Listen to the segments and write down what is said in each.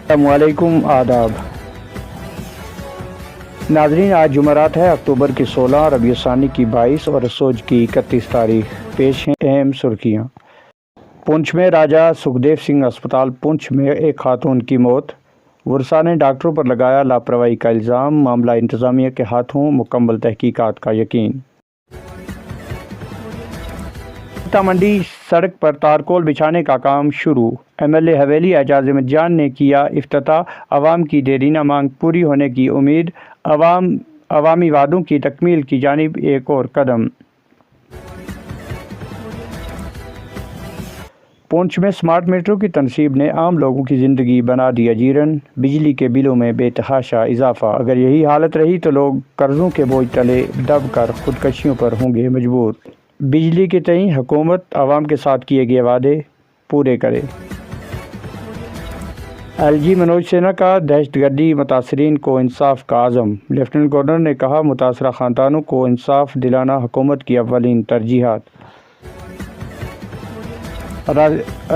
السلام علیکم، آداب ناظرین، آج جمعرات ہے، اکتوبر کی 16، ربیع الثانی کی 22 اور سوج کی 31 تاریخ۔ پیش ہیں اہم سرخیاں۔ پونچھ میں راجہ سکھدیو سنگھ اسپتال پونچھ میں ایک خاتون کی موت، ورثاء نے ڈاکٹروں پر لگایا لاپرواہی کا الزام، معاملہ انتظامیہ کے ہاتھوں، مکمل تحقیقات کا یقین۔ منڈی سڑک پر تارکول بچھانے کا کام شروع، ایم ایل اے حویلی اعجاز احمد جان نے کیا افتتاح، عوام کی دیرینہ مانگ پوری ہونے کی امید، عوامی وعدوں کی تکمیل کی جانب ایک اور قدم۔ پونچھ میں سمارٹ میٹرو کی تنصیب نے عام لوگوں کی زندگی بنا دی اجیرن، بجلی کے بلوں میں بے تحاشا اضافہ، اگر یہی حالت رہی تو لوگ قرضوں کے بوجھ تلے دب کر خودکشیوں پر ہوں گے مجبور۔ بجلی کے تئیں حکومت عوام کے ساتھ کیے گئے وعدے پورے کرے۔ ایل جی منوج سنہا کا دہشت گردی متاثرین کو انصاف کا عزم، لیفٹیننٹ گورنر نے کہا متاثرہ خاندانوں کو انصاف دلانا حکومت کی اولین ترجیحات۔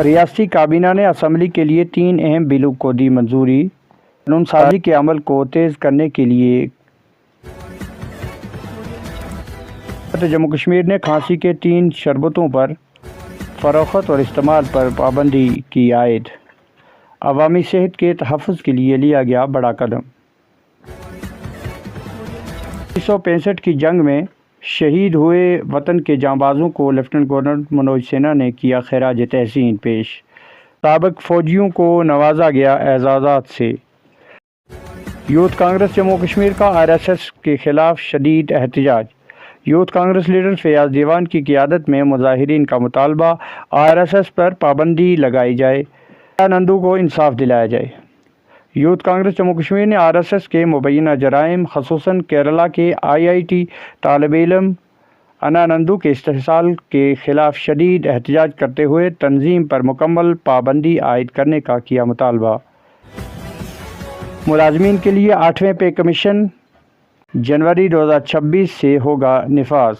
ریاستی کابینہ نے اسمبلی کے لیے 3 اہم بلوں کو دی منظوری، قانون سازی کے عمل کو تیز کرنے کے لیے جموں کشمیر نے کھانسی کے 3 شربتوں پر فروخت اور استعمال پر پابندی کی عائد، عوامی صحت کے تحفظ کے لیے لیا گیا بڑا قدم۔ 1965 کی جنگ میں شہید ہوئے وطن کے جانبازوں کو لیفٹیننٹ گورنر منوج سنہا نے کیا خراج تحسین پیش، سابق فوجیوں کو نوازا گیا اعزازات سے۔ یوتھ کانگریس جموں کشمیر کا RSS کے خلاف شدید احتجاج، یوتھ کانگریس لیڈر فیاض دیوان کی قیادت میں مظاہرین کا مطالبہ، RSS پر پابندی لگائی جائے، نندو کو انصاف دلایا جائے۔ یوتھ کانگریس جموں کشمیر نے RSS کے مبینہ جرائم، خصوصاً کیرالہ کے IIT طالب علم انانندو کے استحصال کے خلاف شدید احتجاج کرتے ہوئے تنظیم پر مکمل پابندی عائد کرنے کا کیا مطالبہ۔ ملازمین کے لیے 8ویں پے کمیشن جنوری 2026 سے ہوگا نفاذ۔